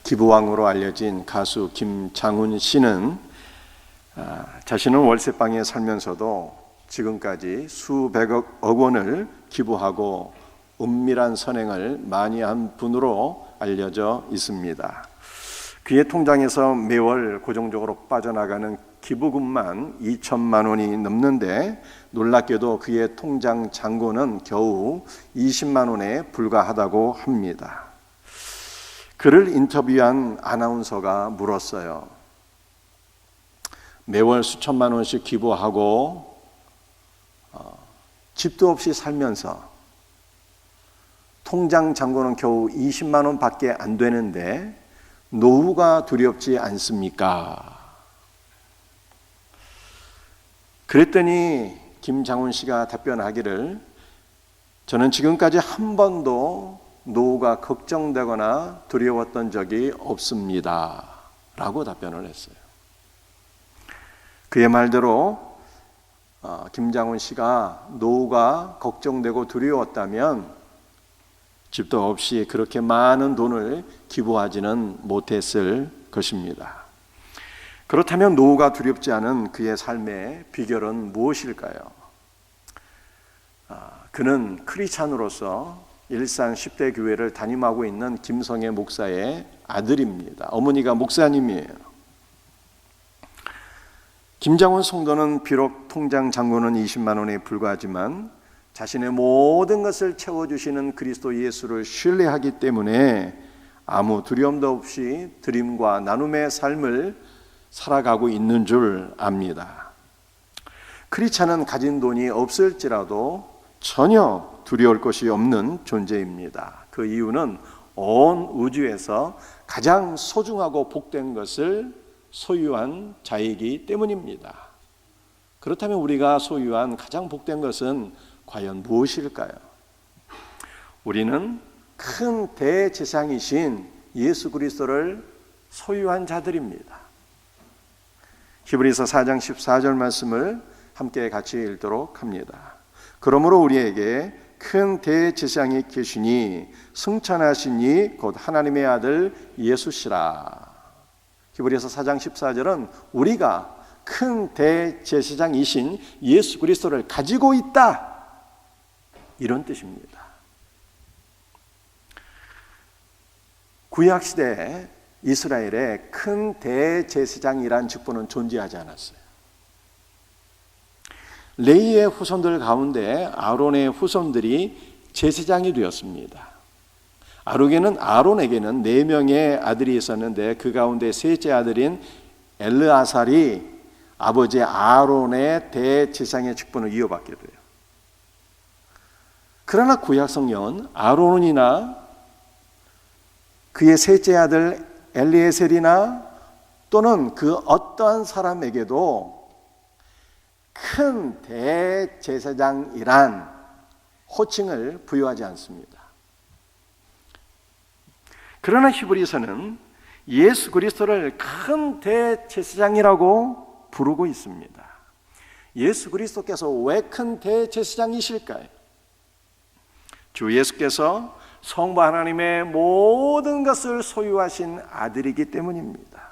기부왕으로 알려진 가수 김장훈 씨는 자신은 월세방에 살면서도 지금까지 수백억 원을 기부하고 은밀한 선행을 많이 한 분으로 알려져 있습니다. 그의 통장에서 매월 고정적으로 빠져나가는 기부금만 2천만 원이 넘는데 놀랍게도 그의 통장 잔고는 겨우 20만 원에 불과하다고 합니다. 그를 인터뷰한 아나운서가 물었어요. 매월 수천만 원씩 기부하고 집도 없이 살면서 통장 잔고는 겨우 20만 원밖에 안 되는데 노후가 두렵지 않습니까? 그랬더니 김장훈 씨가 답변하기를, 저는 지금까지 한 번도 노후가 걱정되거나 두려웠던 적이 없습니다 라고 답변을 했어요. 그의 말대로 김장훈 씨가 노후가 걱정되고 두려웠다면 집도 없이 그렇게 많은 돈을 기부하지는 못했을 것입니다. 그렇다면 노후가 두렵지 않은 그의 삶의 비결은 무엇일까요? 그는 크리스찬으로서 일산 10대 교회를 담임하고 있는 김성애 목사의 아들입니다. 어머니가 목사님이에요. 김장훈 성도는 비록 통장 잔고는 20만 원에 불과하지만 자신의 모든 것을 채워주시는 그리스도 예수를 신뢰하기 때문에 아무 두려움도 없이 드림과 나눔의 삶을 살아가고 있는 줄 압니다. 크리스찬은 가진 돈이 없을지라도 전혀 두려울 것이 없는 존재입니다. 그 이유는 온 우주에서 가장 소중하고 복된 것을 소유한 자이기 때문입니다. 그렇다면 우리가 소유한 가장 복된 것은 과연 무엇일까요? 우리는 큰 대제사장이신 예수 그리스도를 소유한 자들입니다. 히브리서 4장 14절 말씀을 함께 같이 읽도록 합니다. 그러므로 우리에게 큰 대제사장이 계시니 승천하시니 곧 하나님의 아들 예수시라. 히브리서 4장 14절은 우리가 큰 대제사장이신 예수 그리스도를 가지고 있다, 이런 뜻입니다. 구약시대에 이스라엘에 큰 대제사장이란 직분은 존재하지 않았어요. 레위의 후손들 가운데 아론의 후손들이 제사장이 되었습니다. 아론에게는 4명의 아들이 있었는데 그 가운데 셋째 아들인 엘르아살이 아버지 아론의 대제사장의 직분을 이어받게 돼요. 그러나 구약 성경은 아론이나 그의 셋째 아들 엘리에셀이나 또는 그 어떠한 사람에게도 큰 대제사장이란 호칭을 부여하지 않습니다. 그러나 히브리서는 예수 그리스도를 큰 대제사장이라고 부르고 있습니다. 예수 그리스도께서 왜 큰 대제사장이실까요? 주 예수께서 성부 하나님의 모든 것을 소유하신 아들이기 때문입니다.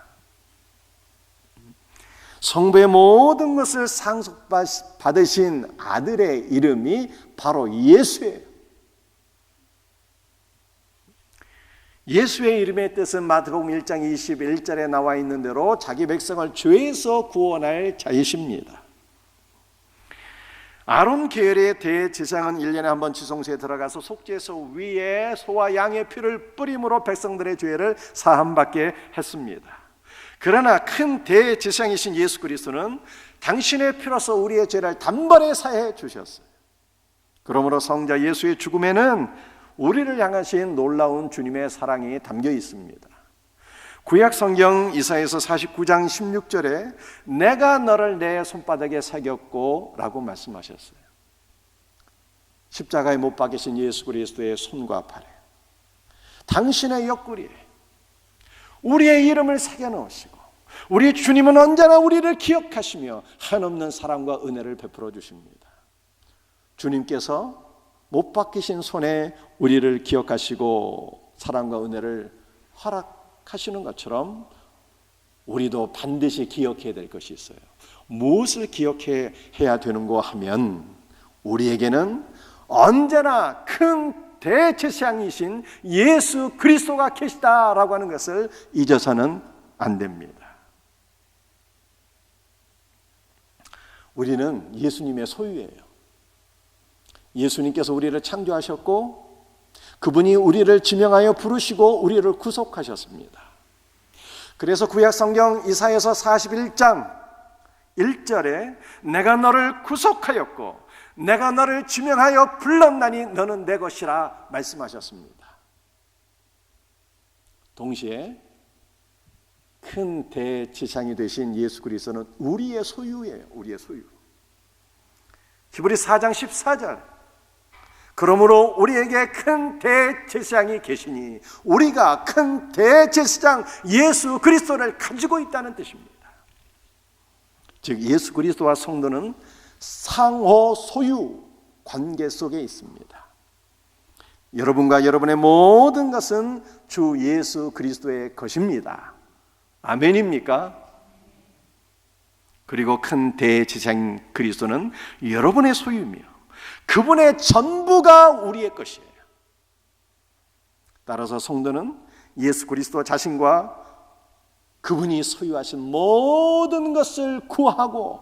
성부의 모든 것을 상속받으신 아들의 이름이 바로 예수예요. 예수의 이름의 뜻은 마태복음 1장 21절에 나와 있는 대로 자기 백성을 죄에서 구원할 자이십니다. 아론 계열의 대제사장은 1년에 한 번 지성소에 들어가서 속죄소 위에 소와 양의 피를 뿌림으로 백성들의 죄를 사함받게 했습니다. 그러나 큰 대제사장이신 예수 그리스도는 당신의 피로서 우리의 죄를 단번에 사해 주셨어요. 그러므로 성자 예수의 죽음에는 우리를 향하신 놀라운 주님의 사랑이 담겨 있습니다. 구약 성경 이사야서 49장 16절에 내가 너를 내 손바닥에 새겼고 라고 말씀하셨어요. 십자가에 못 박히신 예수 그리스도의 손과 팔에 당신의 옆구리에 우리의 이름을 새겨 넣으시고 우리 주님은 언제나 우리를 기억하시며 한없는 사랑과 은혜를 베풀어 주십니다. 주님께서 못 박히신 손에 우리를 기억하시고 사랑과 은혜를 허락하시는 것처럼 우리도 반드시 기억해야 될 것이 있어요. 무엇을 기억해야 되는가 하면 우리에게는 언제나 큰 대제사장이신 예수 그리스도가 계시다라고 하는 것을 잊어서는 안 됩니다. 우리는 예수님의 소유예요. 예수님께서 우리를 창조하셨고 그분이 우리를 지명하여 부르시고 우리를 구속하셨습니다. 그래서 구약성경 이사야서 41장 1절에 내가 너를 구속하였고 내가 너를 지명하여 불렀나니 너는 내 것이라 말씀하셨습니다. 동시에 큰 대제사장이 되신 예수 그리스도는 우리의 소유예요. 우리의 소유. 히브리 4장 14절 그러므로 우리에게 큰 대제사장이 계시니 우리가 큰 대제사장 예수 그리스도를 가지고 있다는 뜻입니다. 즉 예수 그리스도와 성도는 상호 소유 관계 속에 있습니다. 여러분과 여러분의 모든 것은 주 예수 그리스도의 것입니다. 아멘입니까? 그리고 큰 대제사장 그리스도는 여러분의 소유이며 그분의 전부가 우리의 것이에요. 따라서 성도는 예수 그리스도 자신과 그분이 소유하신 모든 것을 구하고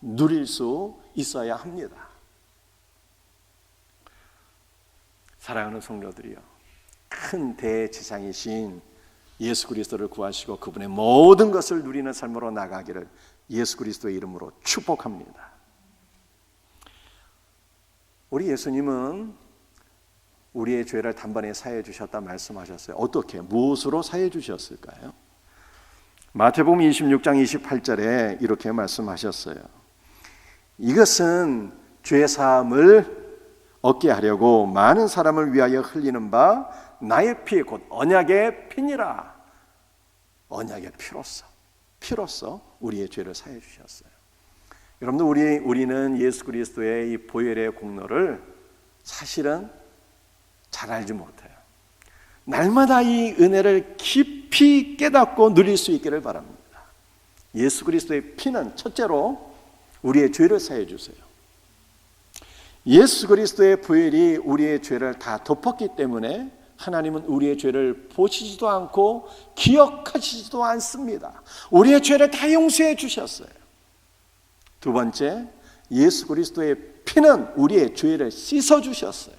누릴 수 있어야 합니다. 사랑하는 성도들이여, 큰 대제사장이신 예수 그리스도를 구하시고 그분의 모든 것을 누리는 삶으로 나가기를 예수 그리스도의 이름으로 축복합니다. 우리 예수님은 우리의 죄를 단번에 사해 주셨다 말씀하셨어요. 어떻게, 무엇으로 사해 주셨을까요? 마태복음 26장 28절에 이렇게 말씀하셨어요. 이것은 죄사함을 얻게 하려고 많은 사람을 위하여 흘리는 바 나의 피 곧 언약의 피니라. 언약의 피로써 우리의 죄를 사해 주셨어요. 여러분들 우리는 예수 그리스도의 이 보혈의 공로를 사실은 잘 알지 못해요. 날마다 이 은혜를 깊이 깨닫고 누릴 수 있기를 바랍니다. 예수 그리스도의 피는 첫째로 우리의 죄를 사해 주세요. 예수 그리스도의 보혈이 우리의 죄를 다 덮었기 때문에 하나님은 우리의 죄를 보시지도 않고 기억하시지도 않습니다. 우리의 죄를 다 용서해 주셨어요. 두 번째, 예수 그리스도의 피는 우리의 죄를 씻어 주셨어요.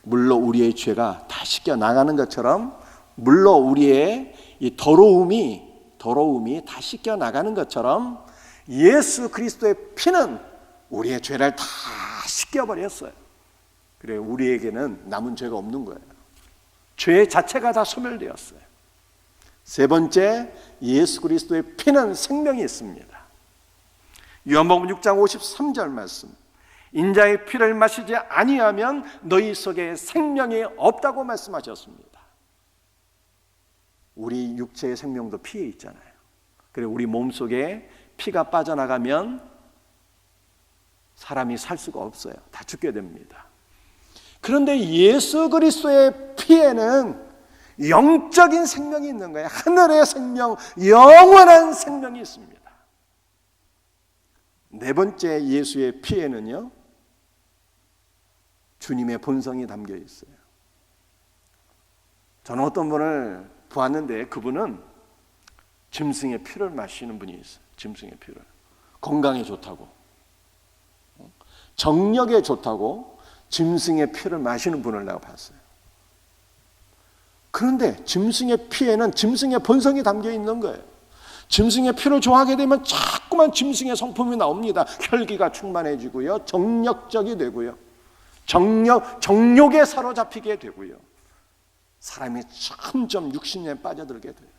물로 우리의 죄가 다 씻겨 나가는 것처럼, 물로 우리의 이 더러움이 다 씻겨 나가는 것처럼 예수 그리스도의 피는 우리의 죄를 다 씻겨 버렸어요. 그래 우리에게는 남은 죄가 없는 거예요. 죄 자체가 다 소멸되었어요. 세 번째, 예수 그리스도의 피는 생명이 있습니다. 요한복음 6장 53절 말씀, 인자의 피를 마시지 아니하면 너희 속에 생명이 없다고 말씀하셨습니다. 우리 육체의 생명도 피에 있잖아요. 그래 우리 몸속에 피가 빠져나가면 사람이 살 수가 없어요. 다 죽게 됩니다. 그런데 예수 그리스도의 피에는 영적인 생명이 있는 거예요. 하늘의 생명, 영원한 생명이 있습니다. 네 번째, 예수의 피에는요 주님의 본성이 담겨 있어요. 저는 어떤 분을 보았는데 그분은 짐승의 피를 마시는 분이 있어요. 짐승의 피를. 건강에 좋다고, 정력에 좋다고 짐승의 피를 마시는 분을 내가 봤어요. 그런데 짐승의 피에는 짐승의 본성이 담겨 있는 거예요. 짐승의 피를 좋아하게 되면 자꾸만 짐승의 성품이 나옵니다. 혈기가 충만해지고요, 정력적이 되고요, 정욕에 사로잡히게 되고요, 사람이 점점 육신에 빠져들게 돼요.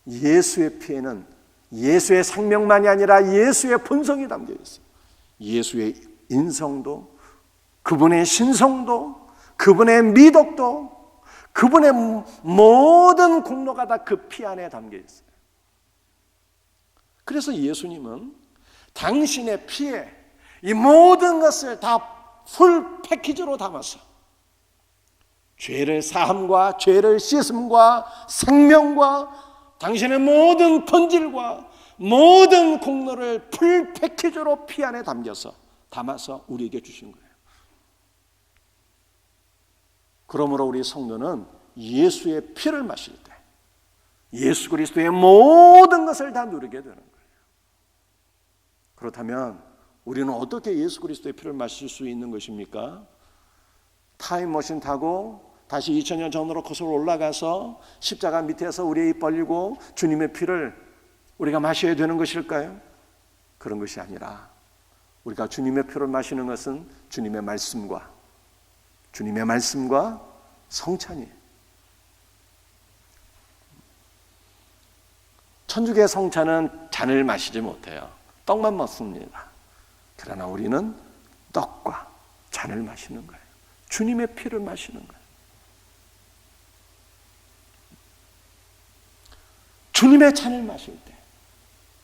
예수의 피에는 예수의 생명만이 아니라 예수의 본성이 담겨 있어요. 예수의 인성도, 그분의 신성도, 그분의 미덕도, 그분의 모든 공로가 다 그 피 안에 담겨 있어요. 그래서 예수님은 당신의 피에 이 모든 것을 다 풀 패키지로 담아서 죄를 사함과 죄를 씻음과 생명과 당신의 모든 본질과 모든 공로를 풀 패키지로 피 안에 담아서 우리에게 주신 거예요. 그러므로 우리 성도는 예수의 피를 마실 때 예수 그리스도의 모든 것을 다 누리게 되는 거예요. 그렇다면 우리는 어떻게 예수 그리스도의 피를 마실 수 있는 것입니까? 타임머신 타고 다시 2000년 전으로 거슬러 올라가서 십자가 밑에서 우리의 입 벌리고 주님의 피를 우리가 마셔야 되는 것일까요? 그런 것이 아니라 우리가 주님의 피를 마시는 것은 주님의 말씀과 성찬이에요. 천주교의 성찬은 잔을 마시지 못해요. 떡만 먹습니다. 그러나 우리는 떡과 잔을 마시는 거예요. 주님의 피를 마시는 거예요. 주님의 잔을 마실 때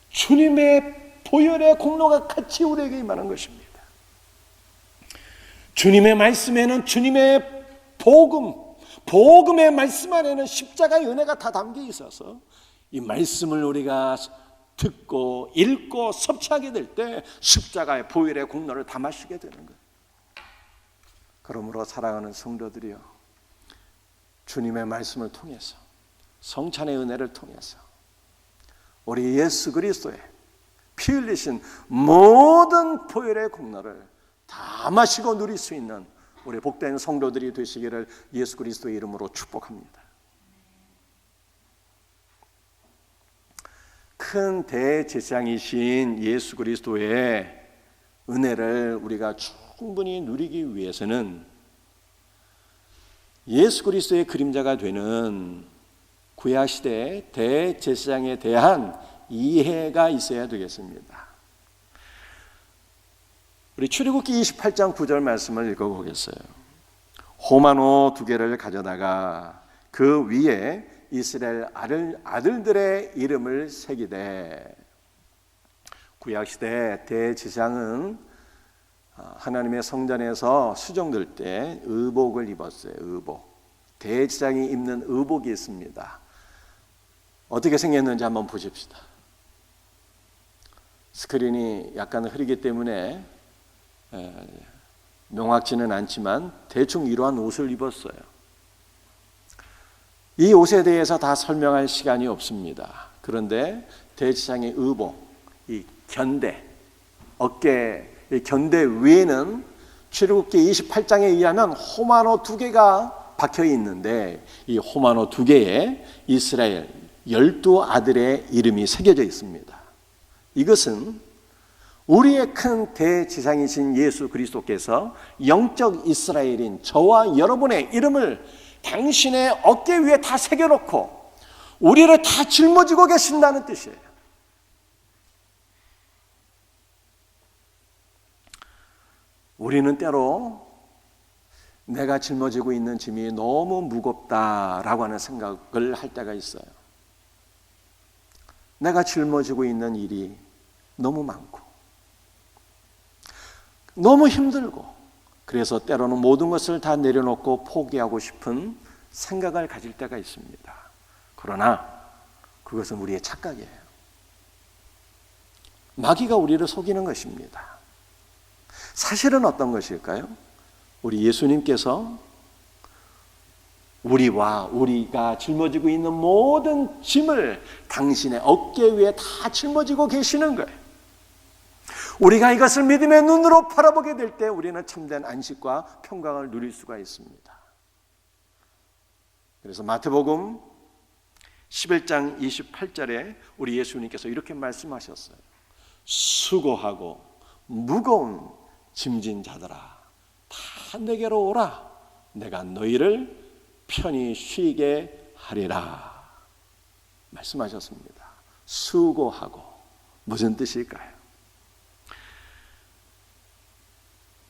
주님의 보혈의 공로가 같이 우리에게 임하는 것입니다. 주님의 말씀에는 주님의 복음의 말씀 안에는 십자가의 은혜가 다 담겨 있어서 이 말씀을 우리가 듣고 읽고 섭취하게 될 때 십자가의 보혈의 공로를 다 마시게 되는 거예요. 그러므로 사랑하는 성도들이여, 주님의 말씀을 통해서 성찬의 은혜를 통해서 우리 예수 그리스도의 피 흘리신 모든 보혈의 공로를 다 마시고 누릴 수 있는 우리 복된 성도들이 되시기를 예수 그리스도의 이름으로 축복합니다. 큰 대제사장이신 예수 그리스도의 은혜를 우리가 충분히 누리기 위해서는 예수 그리스도의 그림자가 되는 구약시대의 대제사장에 대한 이해가 있어야 되겠습니다. 우리 출애굽기 28장 9절 말씀을 읽어보겠어요. 호마노 2개를 가져다가 그 위에 이스라엘 아들들의 이름을 새기되, 구약시대 대제사장은 하나님의 성전에서 수종될 때 의복을 입었어요. 의복. 대제사장이 입는 의복이 있습니다. 어떻게 생겼는지 한번 보십시다. 스크린이 약간 흐리기 때문에 명확지는 않지만 대충 이러한 옷을 입었어요. 이 옷에 대해서 다 설명할 시간이 없습니다. 그런데 대제사장의 의복, 이 견대, 어깨 견대 위에는 출애굽기 28장에 의하면 호마노 2개가 박혀 있는데 이 호마노 2개에 이스라엘 12아들의 이름이 새겨져 있습니다. 이것은 우리의 큰 대제사장이신 예수 그리스도께서 영적 이스라엘인 저와 여러분의 이름을 당신의 어깨 위에 다 새겨놓고 우리를 다 짊어지고 계신다는 뜻이에요. 우리는 때로 내가 짊어지고 있는 짐이 너무 무겁다라고 하는 생각을 할 때가 있어요. 내가 짊어지고 있는 일이 너무 많고 너무 힘들고, 그래서 때로는 모든 것을 다 내려놓고 포기하고 싶은 생각을 가질 때가 있습니다. 그러나 그것은 우리의 착각이에요. 마귀가 우리를 속이는 것입니다. 사실은 어떤 것일까요? 우리 예수님께서 우리가 짊어지고 있는 모든 짐을 당신의 어깨 위에 다 짊어지고 계시는 거예요. 우리가 이것을 믿음의 눈으로 바라보게 될 때 우리는 참된 안식과 평강을 누릴 수가 있습니다. 그래서 마태복음 11장 28절에 우리 예수님께서 이렇게 말씀하셨어요. 수고하고 무거운 짐진 자들아, 다 내게로 오라. 내가 너희를 편히 쉬게 하리라 말씀하셨습니다. 수고하고 무슨 뜻일까요?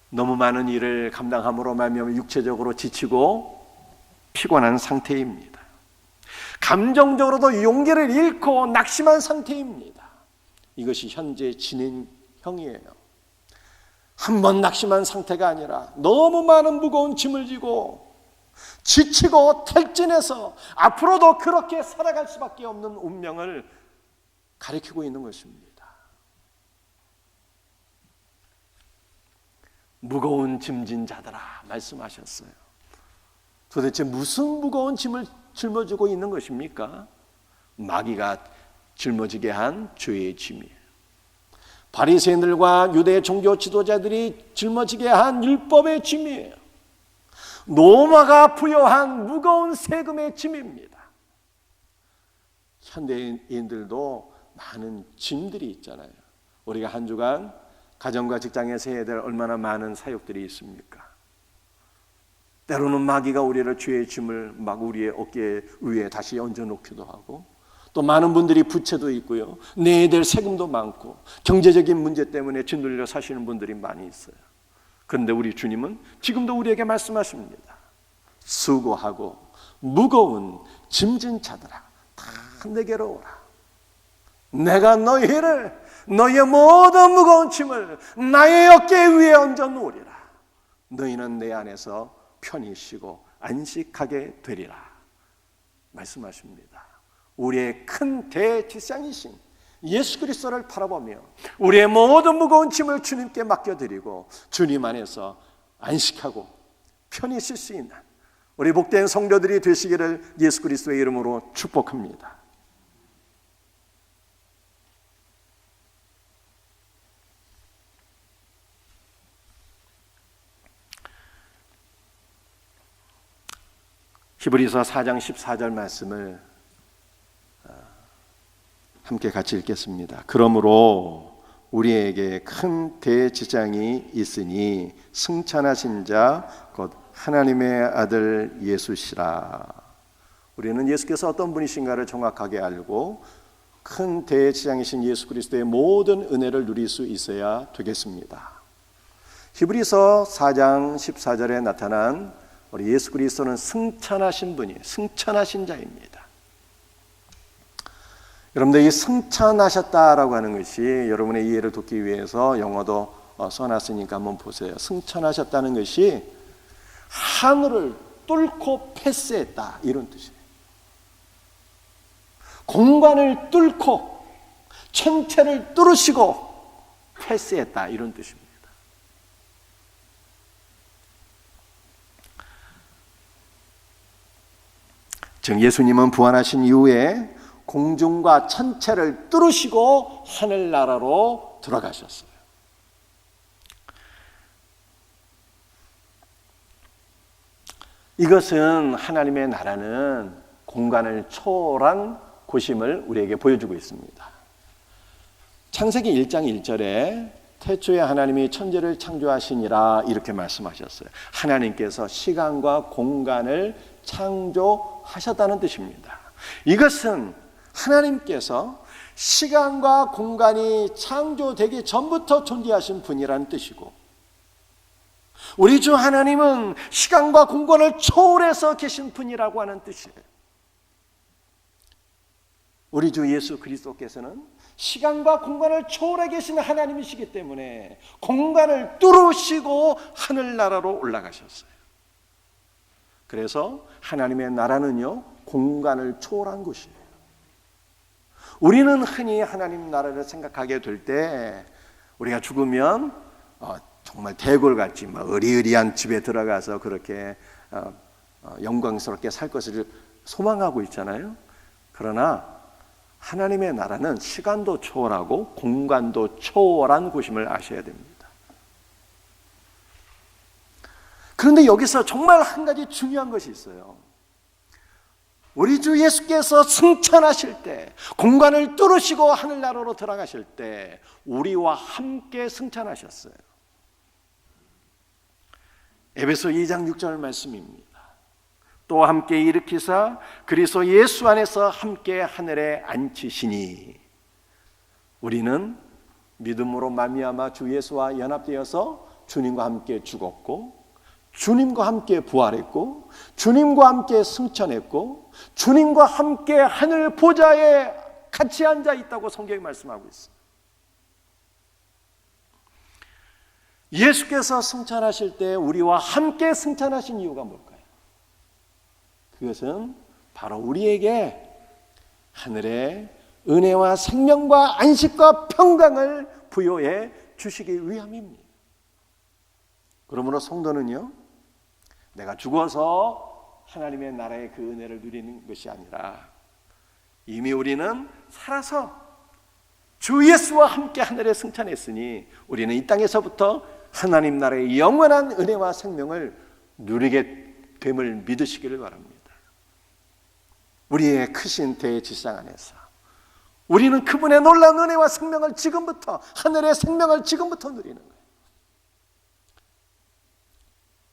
너무 많은 일을 감당함으로 말미암아 육체적으로 지치고 피곤한 상태입니다. 감정적으로도 용기를 잃고 낙심한 상태입니다. 이것이 현재 진행형이에요. 한 번 낙심한 상태가 아니라 너무 많은 무거운 짐을 지고 지치고 탈진해서 앞으로도 그렇게 살아갈 수밖에 없는 운명을 가리키고 있는 것입니다. 무거운 짐진 자들아 말씀하셨어요. 도대체 무슨 무거운 짐을 짊어지고 있는 것입니까? 마귀가 짊어지게 한 죄의 짐이에요. 바리새인들과 유대 종교 지도자들이 짊어지게 한 율법의 짐이에요. 로마가 부여한 무거운 세금의 짐입니다. 현대인들도 많은 짐들이 있잖아요. 우리가 한 주간 가정과 직장에서 해야 될 얼마나 많은 사역들이 있습니까? 때로는 마귀가 우리를 죄의 짐을 막 우리의 어깨 위에 다시 얹어놓기도 하고, 또 많은 분들이 부채도 있고요, 내야 될 세금도 많고 경제적인 문제 때문에 짓눌려 사시는 분들이 많이 있어요. 그런데 우리 주님은 지금도 우리에게 말씀하십니다. 수고하고 무거운 짐진 자들아 다 내게로 오라. 내가 너희의 모든 무거운 짐을 나의 어깨 위에 얹어 놓으리라. 너희는 내 안에서 편히 쉬고 안식하게 되리라 말씀하십니다. 우리의 큰 대지상이신 예수 그리스도를 바라보며 우리의 모든 무거운 짐을 주님께 맡겨드리고 주님 안에서 안식하고 편히 쉴 수 있는 우리 복된 성도들이 되시기를 예수 그리스도의 이름으로 축복합니다. 히브리서 4장 14절 말씀을 함께 같이 읽겠습니다. 그러므로 우리에게 큰 대지장이 있으니 승천하신 자 곧 하나님의 아들 예수시라. 우리는 예수께서 어떤 분이신가를 정확하게 알고 큰 대지장이신 예수 그리스도의 모든 은혜를 누릴 수 있어야 되겠습니다. 히브리서 4장 14절에 나타난 우리 예수 그리스도는 승천하신 분이에요. 승천하신 자입니다. 여러분들 이 승천하셨다라고 하는 것이 여러분의 이해를 돕기 위해서 영어도 써놨으니까 한번 보세요. 승천하셨다는 것이 하늘을 뚫고 패스했다 이런 뜻이에요. 공간을 뚫고 천체를 뚫으시고 패스했다 이런 뜻입니다. 즉 예수님은 부활하신 이후에 공중과 천체를 뚫으시고 하늘나라로 들어가셨어요. 이것은 하나님의 나라는 공간을 초월한 곳임을 우리에게 보여주고 있습니다. 창세기 1장 1절에 태초에 하나님이 천지를 창조하시니라 이렇게 말씀하셨어요. 하나님께서 시간과 공간을 창조하셨다는 뜻입니다. 이것은 하나님께서 시간과 공간이 창조되기 전부터 존재하신 분이라는 뜻이고, 우리 주 하나님은 시간과 공간을 초월해서 계신 분이라고 하는 뜻이에요. 우리 주 예수 그리스도께서는 시간과 공간을 초월해 계신 하나님이시기 때문에 공간을 뚫으시고 하늘나라로 올라가셨어요. 그래서 하나님의 나라는요, 공간을 초월한 곳이에요. 우리는 흔히 하나님 나라를 생각하게 될 때 우리가 죽으면 정말 대궐같이 막 으리으리한 집에 들어가서 그렇게 영광스럽게 살 것을 소망하고 있잖아요. 그러나 하나님의 나라는 시간도 초월하고 공간도 초월한 곳임을 아셔야 됩니다. 그런데 여기서 정말 한 가지 중요한 것이 있어요. 우리 주 예수께서 승천하실 때, 공간을 뚫으시고 하늘나라로 들어가실 때 우리와 함께 승천하셨어요. 에베소 2장 6절 말씀입니다. 또 함께 일으키사 그리스도 예수 안에서 함께 하늘에 앉히시니, 우리는 믿음으로 말미암아 주 예수와 연합되어서 주님과 함께 죽었고, 주님과 함께 부활했고, 주님과 함께 승천했고, 주님과 함께 하늘 보좌에 같이 앉아 있다고 성경이 말씀하고 있어요. 예수께서 승천하실 때 우리와 함께 승천하신 이유가 뭘까요? 그것은 바로 우리에게 하늘의 은혜와 생명과 안식과 평강을 부여해 주시기 위함입니다. 그러므로 성도는요, 내가 죽어서 하나님의 나라의 그 은혜를 누리는 것이 아니라 이미 우리는 살아서 주 예수와 함께 하늘에 승천했으니 우리는 이 땅에서부터 하나님 나라의 영원한 은혜와 생명을 누리게 됨을 믿으시기를 바랍니다. 우리의 크신 대지상 안에서 우리는 그분의 놀라운 은혜와 생명을 지금부터, 하늘의 생명을 지금부터 누리는 거예요.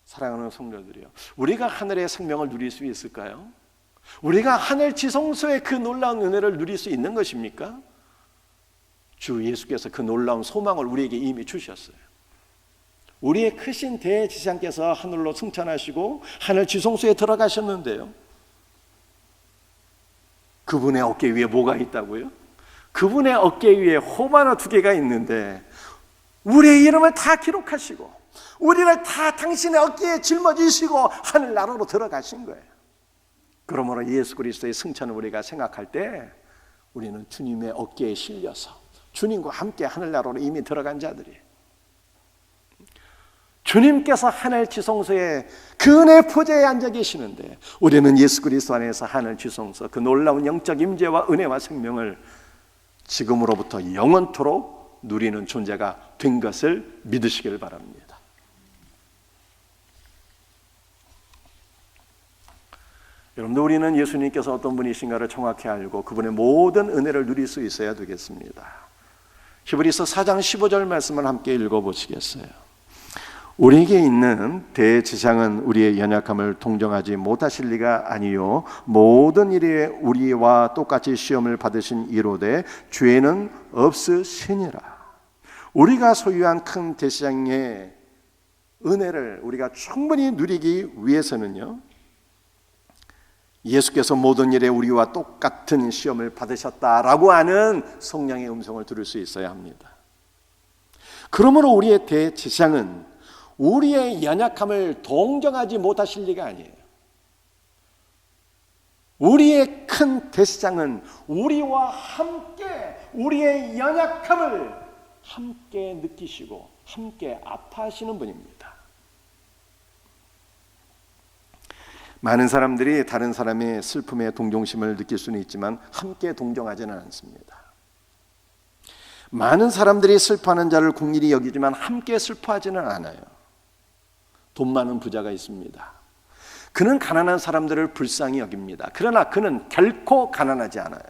사랑하는 성도들이요, 우리가 하늘의 생명을 누릴 수 있을까요? 우리가 하늘 지성소의 그 놀라운 은혜를 누릴 수 있는 것입니까? 주 예수께서 그 놀라운 소망을 우리에게 이미 주셨어요. 우리의 크신 대지상께서 하늘로 승천하시고 하늘 지성소에 들어가셨는데요, 그분의 어깨 위에 뭐가 있다고요? 그분의 어깨 위에 호마노 2개가 있는데 우리의 이름을 다 기록하시고 우리를 다 당신의 어깨에 짊어지시고 하늘나라로 들어가신 거예요. 그러므로 예수 그리스도의 승천을 우리가 생각할 때 우리는 주님의 어깨에 실려서 주님과 함께 하늘나라로 이미 들어간 자들이에요. 주님께서 하늘 지성소에 그 은혜 포자에 앉아 계시는데 우리는 예수 그리스도 안에서 하늘 지성소 그 놀라운 영적 임재와 은혜와 생명을 지금으로부터 영원토록 누리는 존재가 된 것을 믿으시길 바랍니다. 여러분들, 우리는 예수님께서 어떤 분이신가를 정확히 알고 그분의 모든 은혜를 누릴 수 있어야 되겠습니다. 히브리서 4장 15절 말씀을 함께 읽어보시겠어요? 우리에게 있는 대지상은 우리의 연약함을 동정하지 못하실 리가 아니요 모든 일에 우리와 똑같이 시험을 받으신 이로되 죄는 없으시니라. 우리가 소유한 큰 대지상의 은혜를 우리가 충분히 누리기 위해서는요, 예수께서 모든 일에 우리와 똑같은 시험을 받으셨다라고 하는 성령의 음성을 들을 수 있어야 합니다. 그러므로 우리의 대지상은 우리의 연약함을 동정하지 못하실 리가 아니에요. 우리의 큰 대지상은 우리와 함께 우리의 연약함을 함께 느끼시고 함께 아파하시는 분입니다. 많은 사람들이 다른 사람의 슬픔에 동정심을 느낄 수는 있지만 함께 동정하지는 않습니다. 많은 사람들이 슬퍼하는 자를 긍휼히 여기지만 함께 슬퍼하지는 않아요. 돈 많은 부자가 있습니다. 그는 가난한 사람들을 불쌍히 여깁니다. 그러나 그는 결코 가난하지 않아요.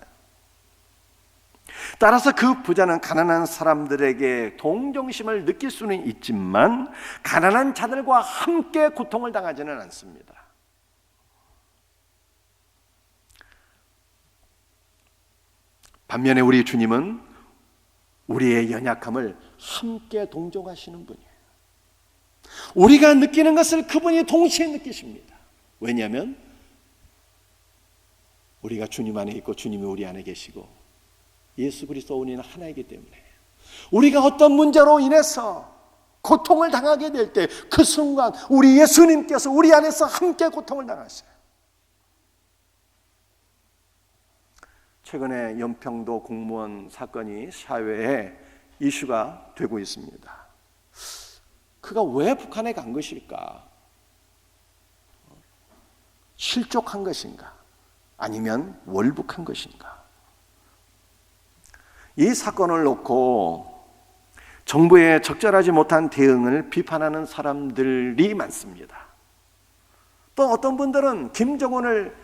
따라서 그 부자는 가난한 사람들에게 동정심을 느낄 수는 있지만 가난한 자들과 함께 고통을 당하지는 않습니다. 반면에 우리 주님은 우리의 연약함을 함께 동정하시는 분이에요. 우리가 느끼는 것을 그분이 동시에 느끼십니다. 왜냐하면 우리가 주님 안에 있고 주님이 우리 안에 계시고 예수 그리스도 우리는 하나이기 때문에 우리가 어떤 문제로 인해서 고통을 당하게 될 때 그 순간 우리 예수님께서 우리 안에서 함께 고통을 당하셔요. 최근에 연평도 공무원 사건이 사회에 이슈가 되고 있습니다. 그가 왜 북한에 간 것일까? 실족한 것인가? 아니면 월북한 것인가? 이 사건을 놓고 정부의 적절하지 못한 대응을 비판하는 사람들이 많습니다. 또 어떤 분들은 김정은을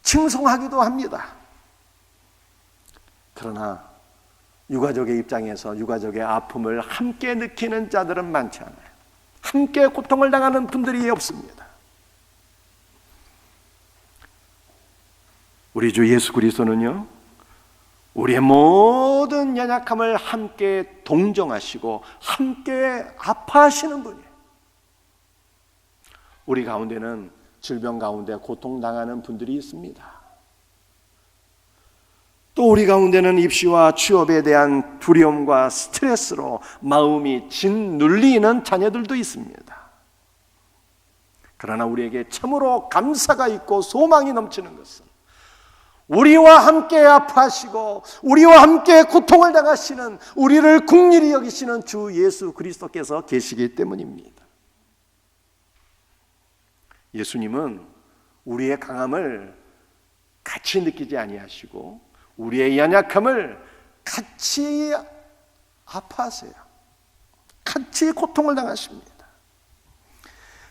칭송하기도 합니다. 그러나 유가족의 입장에서 유가족의 아픔을 함께 느끼는 자들은 많지 않아요. 함께 고통을 당하는 분들이 없습니다. 우리 주 예수 그리스도는요, 우리의 모든 연약함을 함께 동정하시고 함께 아파하시는 분이에요. 우리 가운데는 질병 가운데 고통당하는 분들이 있습니다. 또 우리 가운데는 입시와 취업에 대한 두려움과 스트레스로 마음이 짓눌리는 자녀들도 있습니다. 그러나 우리에게 참으로 감사가 있고 소망이 넘치는 것은 우리와 함께 아파하시고 우리와 함께 고통을 당하시는, 우리를 긍휼히 여기시는 주 예수 그리스도께서 계시기 때문입니다. 예수님은 우리의 강함을 같이 느끼지 아니하시고 우리의 연약함을 같이 아파하세요. 같이 고통을 당하십니다.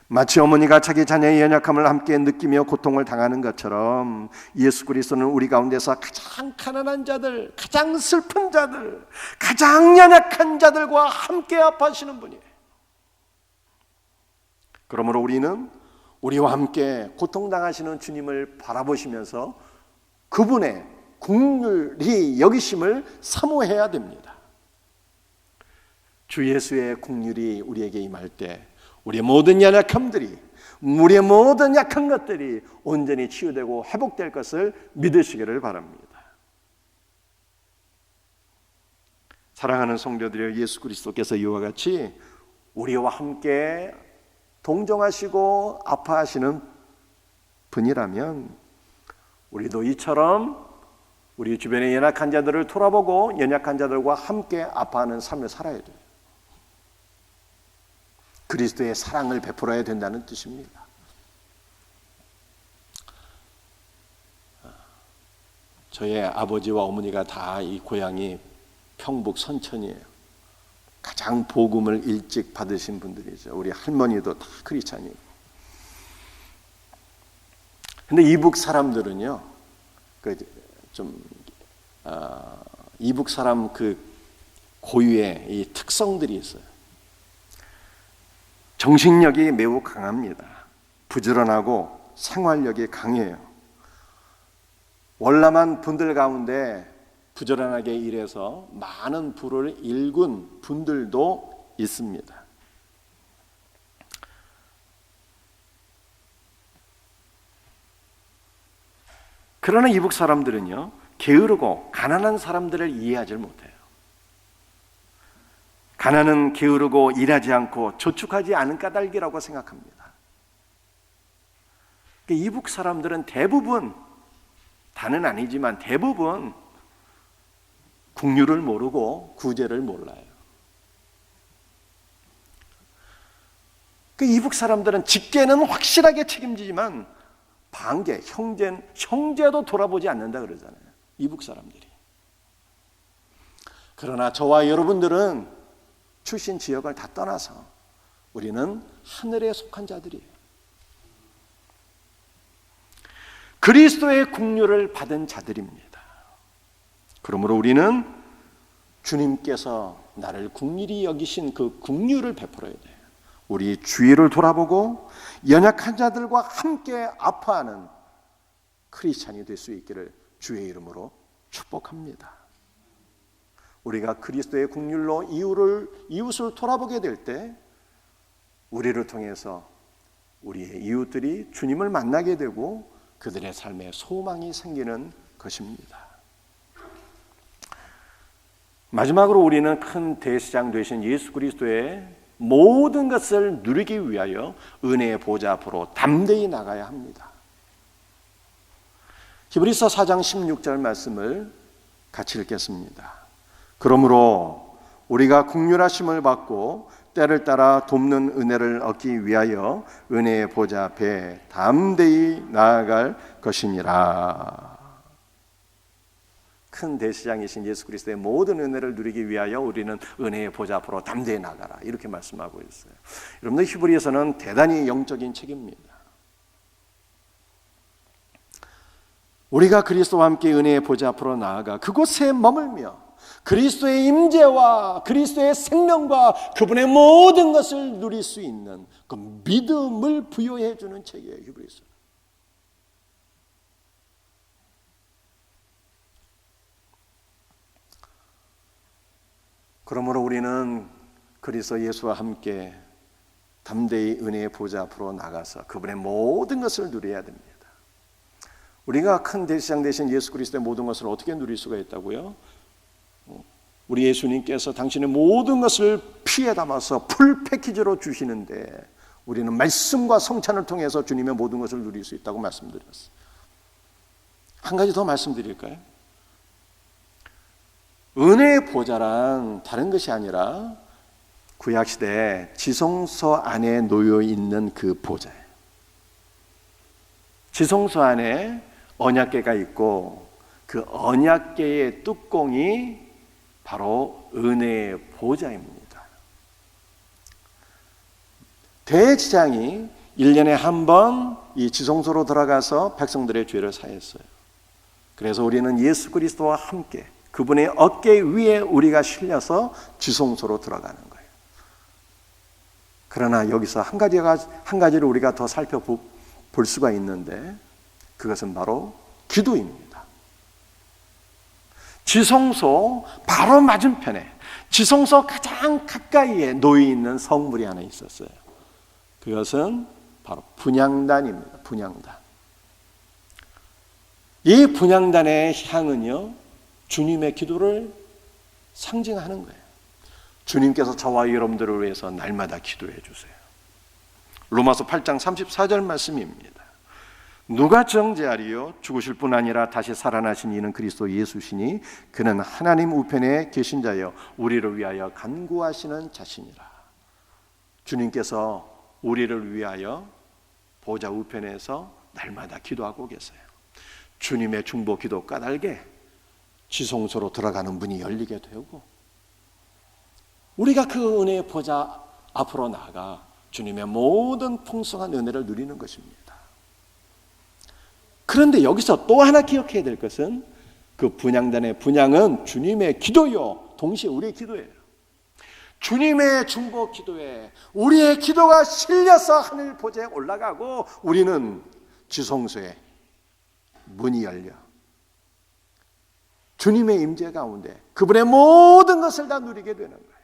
마치 어머니가 자기 자녀의 연약함을 함께 느끼며 고통을 당하는 것처럼 예수 그리스도는 우리 가운데서 가장 가난한 자들, 가장 슬픈 자들, 가장 연약한 자들과 함께 아파하시는 분이에요. 그러므로 우리는 우리와 함께 고통당하시는 주님을 바라보시면서 그분의 긍휼히 여기심을 사모해야 됩니다. 주 예수의 긍휼이 우리에게 임할 때 우리의 모든 연약함들이, 우리의 모든 약한 것들이 온전히 치유되고 회복될 것을 믿으시기를 바랍니다. 사랑하는 성도들이여, 예수 그리스도께서 이와 같이 우리와 함께 동정하시고 아파하시는 분이라면 우리도 이처럼 우리 주변의 연약한 자들을 돌아보고 연약한 자들과 함께 아파하는 삶을 살아야 돼요. 그리스도의 사랑을 베풀어야 된다는 뜻입니다. 저의 아버지와 어머니가 다 이 고향이 평북 선천이에요. 가장 복음을 일찍 받으신 분들이죠. 우리 할머니도 다 크리스찬이고. 근데 이북 사람들은요, 이북 사람 그 고유의 이 특성들이 있어요. 정신력이 매우 강합니다. 부지런하고 생활력이 강해요. 월남한 분들 가운데 부지런하게 일해서 많은 부를 일군 분들도 있습니다. 그러나 이북 사람들은요, 게으르고 가난한 사람들을 이해하지 못해요. 가난은 게으르고 일하지 않고 저축하지 않은 까닭이라고 생각합니다. 이북 사람들은 대부분, 다는 아니지만 대부분 긍휼을 모르고 구제를 몰라요. 이북 사람들은 직계는 확실하게 책임지지만 반계, 형제도 돌아보지 않는다 그러잖아요. 이북 사람들이. 그러나 저와 여러분들은 출신 지역을 다 떠나서 우리는 하늘에 속한 자들이에요. 그리스도의 긍휼을 받은 자들입니다. 그러므로 우리는 주님께서 나를 긍휼히 여기신 그 긍휼을 베풀어야 돼요. 우리 주위를 돌아보고 연약한 자들과 함께 아파하는 크리스찬이 될 수 있기를 주의 이름으로 축복합니다. 우리가 그리스도의 긍휼로 이웃을 돌아보게 될 때 우리를 통해서 우리의 이웃들이 주님을 만나게 되고 그들의 삶에 소망이 생기는 것입니다. 마지막으로 우리는 큰 대제사장 되신 예수 그리스도의 모든 것을 누리기 위하여 은혜의 보좌 앞으로 담대히 나가야 합니다. 히브리서 4장 16절 말씀을 같이 읽겠습니다. 그러므로 우리가 긍휼하심을 받고 때를 따라 돕는 은혜를 얻기 위하여 은혜의 보좌 앞에 담대히 나아갈 것이니라. 큰 대제사장이신 예수 그리스도의 모든 은혜를 누리기 위하여 우리는 은혜의 보좌 앞으로 담대히 나가라, 이렇게 말씀하고 있어요. 여러분들, 히브리서는 대단히 영적인 책입니다. 우리가 그리스도와 함께 은혜의 보좌 앞으로 나아가 그곳에 머물며 그리스도의 임재와 그리스도의 생명과 그분의 모든 것을 누릴 수 있는 그 믿음을 부여해 주는 책이에요, 히브리서. 그러므로 우리는 그리스도 예수와 함께 담대히 은혜의 보좌 앞으로 나가서 그분의 모든 것을 누려야 됩니다. 우리가 큰 대제사장 되신 예수 그리스도의 모든 것을 어떻게 누릴 수가 있다고요? 우리 예수님께서 당신의 모든 것을 피에 담아서 풀 패키지로 주시는데 우리는 말씀과 성찬을 통해서 주님의 모든 것을 누릴 수 있다고 말씀드렸어요. 한 가지 더 말씀드릴까요? 은혜의 보좌란 다른 것이 아니라 구약시대에 지성소 안에 놓여 있는 그 보좌예요. 지성소 안에 언약궤가 있고 그 언약궤의 뚜껑이 바로 은혜의 보좌입니다. 대제사장이 1년에 한 번 이 지성소로 들어가서 백성들의 죄를 사했어요. 그래서 우리는 예수 그리스도와 함께 그분의 어깨 위에 우리가 실려서 지성소로 들어가는 거예요. 그러나 여기서 한 가지를 우리가 더 살펴볼 수가 있는데 그것은 바로 기도입니다. 지성소 바로 맞은편에 지성소 가장 가까이에 놓여 있는 성물이 하나 있었어요. 그것은 바로 분향단입니다. 분향단. 이 분향단의 향은요, 주님의 기도를 상징하는 거예요. 주님께서 저와 여러분들을 위해서 날마다 기도해 주세요. 로마서 8장 34절 말씀입니다. 누가 정죄하리요? 죽으실 뿐 아니라 다시 살아나신 이는 그리스도 예수시니 그는 하나님 우편에 계신 자여 우리를 위하여 간구하시는 자시니라. 주님께서 우리를 위하여 보좌 우편에서 날마다 기도하고 계세요. 주님의 중보 기도 까닭에 지성소로 들어가는 문이 열리게 되고 우리가 그 은혜의 보좌 앞으로 나아가 주님의 모든 풍성한 은혜를 누리는 것입니다. 그런데 여기서 또 하나 기억해야 될 것은 그 분향단의 분향은 주님의 기도요, 동시에 우리의 기도예요. 주님의 중보 기도에 우리의 기도가 실려서 하늘 보좌에 올라가고 우리는 지성소에 문이 열려 주님의 임재 가운데 그분의 모든 것을 다 누리게 되는 거예요.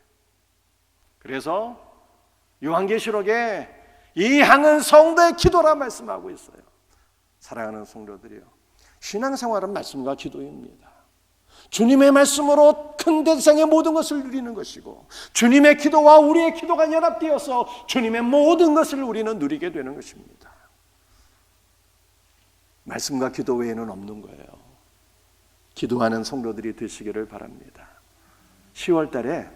그래서 요한계시록에 이 향은 성도의 기도라 말씀하고 있어요. 사랑하는 성도들이요, 신앙생활은 말씀과 기도입니다. 주님의 말씀으로 큰 대상의 모든 것을 누리는 것이고 주님의 기도와 우리의 기도가 연합되어서 주님의 모든 것을 우리는 누리게 되는 것입니다. 말씀과 기도 외에는 없는 거예요. 기도하는 성도들이 되시기를 바랍니다. 10월 달에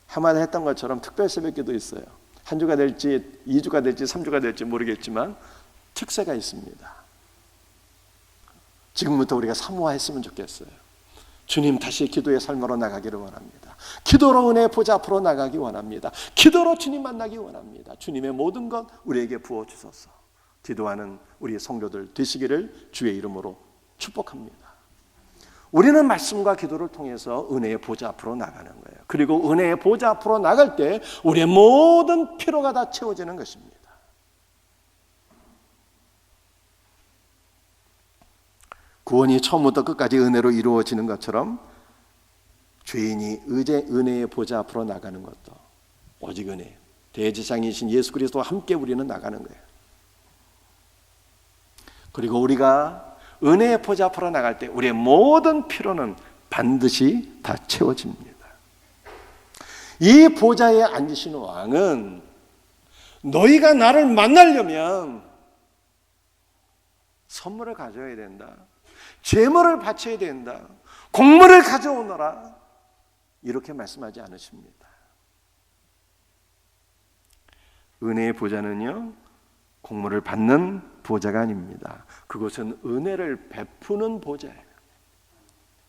하마다 했던 것처럼 특별 새벽기도 있어요. 한 주가 될지 2주가 될지 3주가 될지 모르겠지만 특세가 있습니다. 지금부터 우리가 사모했으면 좋겠어요. 주님 다시 기도의 삶으로 나가기를 원합니다. 기도로 은혜의 보좌 앞으로 나가기 원합니다. 기도로 주님 만나기 원합니다. 주님의 모든 것 우리에게 부어주소서. 기도하는 우리 성도들 되시기를 주의 이름으로 축복합니다. 우리는 말씀과 기도를 통해서 은혜의 보좌 앞으로 나가는 거예요. 그리고 은혜의 보좌 앞으로 나갈 때 우리의 모든 필요가 다 채워지는 것입니다. 구원이 처음부터 끝까지 은혜로 이루어지는 것처럼 죄인이 은혜의 보좌 앞으로 나가는 것도 오직 은혜예요. 대제사장이신 예수 그리스도와 함께 우리는 나가는 거예요. 그리고 우리가 은혜의 보좌 앞으로 나갈 때 우리의 모든 필요는 반드시 다 채워집니다. 이 보좌에 앉으신 왕은 너희가 나를 만나려면 선물을 가져야 된다, 제물을 바쳐야 된다, 곡물을 가져오너라, 이렇게 말씀하지 않으십니다. 은혜의 보좌는요, 곡물을 받는 보좌가 아닙니다. 그것은 은혜를 베푸는 보좌예요.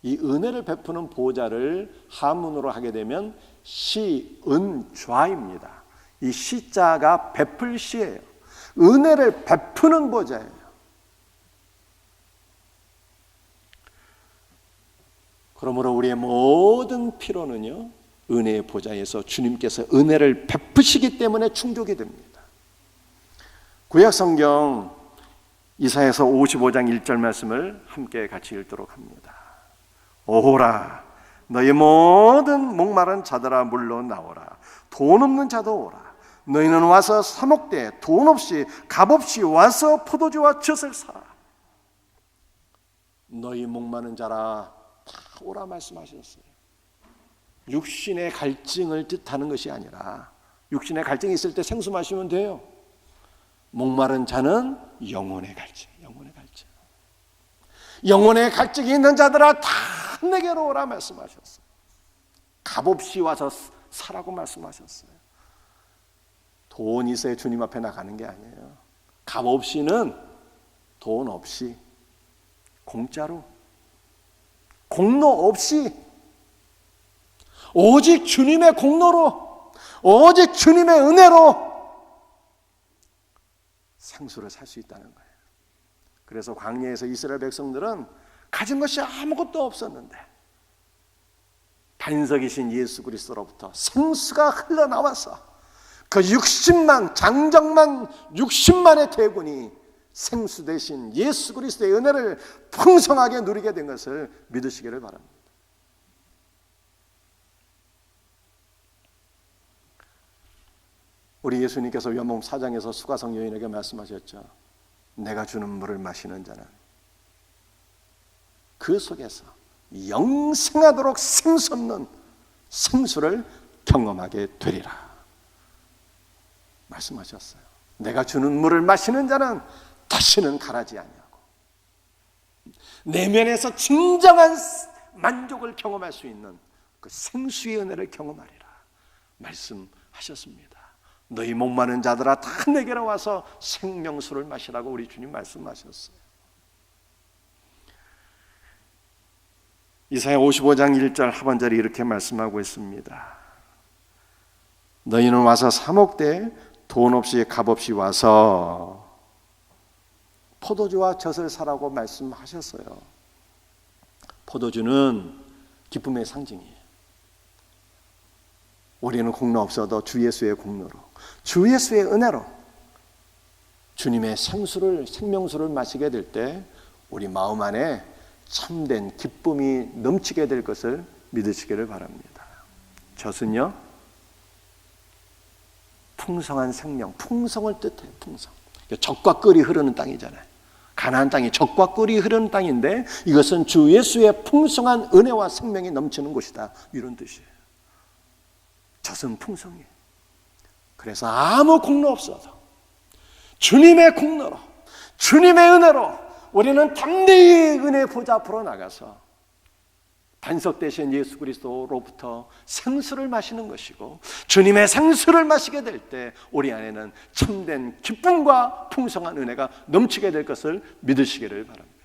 이 은혜를 베푸는 보좌를 한문으로 하게 되면 시은좌입니다. 이 시자가 베풀 시예요. 은혜를 베푸는 보좌예요. 그러므로 우리의 모든 필요는요, 은혜의 보좌에서 주님께서 은혜를 베푸시기 때문에 충족이 됩니다. 구약성경 이사야서 55장 1절 말씀을 함께 같이 읽도록 합니다. 오호라, 너희 모든 목마른 자들아 물러 나오라. 돈 없는 자도 오라. 너희는 와서 사 먹되 돈 없이 값없이 와서 포도주와 젖을 사라. 너희 목마른 자라 다 오라 말씀하셨어요. 육신의 갈증을 뜻하는 것이 아니라 육신의 갈증이 있을 때 생수 마시면 돼요. 목마른 자는 영혼의 갈증, 영혼의 갈증. 영혼의 갈증이 있는 자들아 다 내게로 오라 말씀하셨어요. 값없이 와서 사라고 말씀하셨어요. 돈 있어야 주님 앞에 나가는 게 아니에요. 값없이는 돈 없이, 공짜로, 공로 없이, 오직 주님의 공로로, 오직 주님의 은혜로 생수를 살 수 있다는 거예요. 그래서 광야에서 이스라엘 백성들은 가진 것이 아무것도 없었는데 반석이신 예수 그리스도로부터 생수가 흘러나와서 그 60만, 장정만 60만의 대군이 생수 대신 예수 그리스도의 은혜를 풍성하게 누리게 된 것을 믿으시기를 바랍니다. 우리 예수님께서 요한복음 4장에서 수가성 여인에게 말씀하셨죠. 내가 주는 물을 마시는 자는 그 속에서 영생하도록 생수없는 생수를 경험하게 되리라 말씀하셨어요. 내가 주는 물을 마시는 자는 다시는 가라지 아니하고 내면에서 진정한 만족을 경험할 수 있는 그 생수의 은혜를 경험하리라 말씀하셨습니다. 너희 목마른 자들아 다 내게로 와서 생명수를 마시라고 우리 주님 말씀하셨어요. 이사야 55장 1절 하반절이 이렇게 말씀하고 있습니다. 너희는 와서 사 먹되 돈 없이 값없이 와서 포도주와 젖을 사라고 말씀하셨어요. 포도주는 기쁨의 상징이에요. 우리는 공로 없어도 주 예수의 공로로, 주 예수의 은혜로 주님의 생명수를 마시게 될 때 우리 마음 안에 참된 기쁨이 넘치게 될 것을 믿으시기를 바랍니다. 젖은요, 풍성한 생명, 풍성을 뜻해요. 풍성. 젖과 꿀이 흐르는 땅이잖아요. 가나안 땅이 젖과 꿀이 흐르는 땅인데 이것은 주 예수의 풍성한 은혜와 생명이 넘치는 곳이다, 이런 뜻이에요. 젖은 풍성이에요. 그래서 아무 공로 없어도 주님의 공로로, 주님의 은혜로 우리는 담대히 은혜 보좌 앞으로 나가서 반석 대신 예수 그리스도로부터 생수를 마시는 것이고, 주님의 생수를 마시게 될 때 우리 안에는 참된 기쁨과 풍성한 은혜가 넘치게 될 것을 믿으시기를 바랍니다.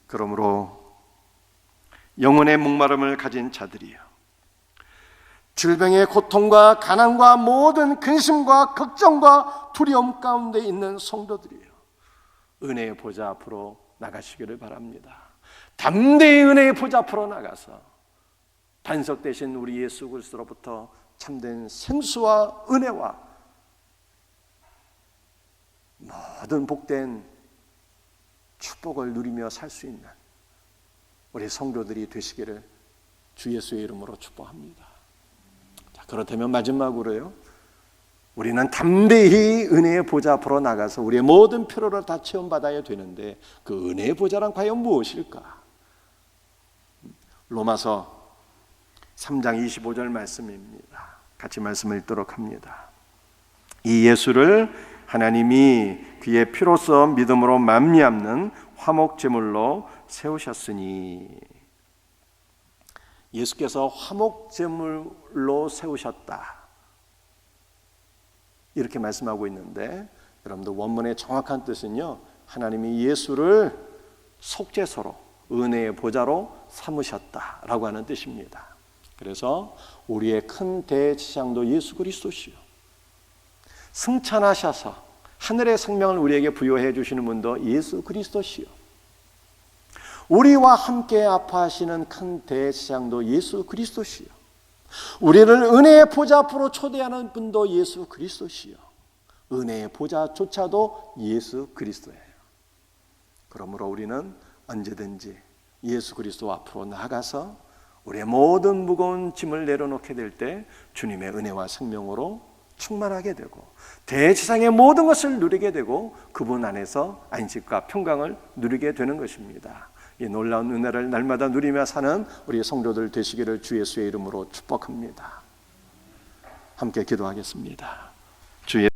그러므로 영혼의 목마름을 가진 자들이요, 질병의 고통과 가난과 모든 근심과 걱정과 두려움 가운데 있는 성도들이요, 은혜의 보좌 앞으로 나가시기를 바랍니다. 담대히 은혜의 보좌 앞으로 나가서 반석 대신 우리 예수 그리스도로부터 참된 생수와 은혜와 모든 복된 축복을 누리며 살 수 있는 우리 성도들이 되시기를 주 예수의 이름으로 축복합니다. 자, 그렇다면 마지막으로요, 우리는 담대히 은혜의 보좌 앞으로 나가서 우리의 모든 필요를 다 체험받아야 되는데 그 은혜의 보좌란 과연 무엇일까? 로마서 3장 25절 말씀입니다. 같이 말씀을 읽도록 합니다. 이 예수를 하나님이 그의 피로써 믿음으로 말미암는 화목제물로 세우셨으니, 예수께서 화목제물로 세우셨다, 이렇게 말씀하고 있는데, 여러분들 원문의 정확한 뜻은요, 하나님이 예수를 속죄소로, 은혜의 보좌로 삼으셨다라고 하는 뜻입니다. 그래서 우리의 큰 대지장도 예수 그리스도시요, 승천하셔서 하늘의 생명을 우리에게 부여해 주시는 분도 예수 그리스도시요, 우리와 함께 아파하시는 큰 대지장도 예수 그리스도시요, 우리를 은혜의 보좌 앞으로 초대하는 분도 예수 그리스도시요, 은혜의 보좌조차도 예수 그리스도예요. 그러므로 우리는 언제든지 예수 그리스도 앞으로 나아가서 우리의 모든 무거운 짐을 내려놓게 될 때 주님의 은혜와 생명으로 충만하게 되고 대지상의 모든 것을 누리게 되고 그분 안에서 안식과 평강을 누리게 되는 것입니다. 이 놀라운 은혜를 날마다 누리며 사는 우리 성도들 되시기를 주 예수의 이름으로 축복합니다. 함께 기도하겠습니다. 주의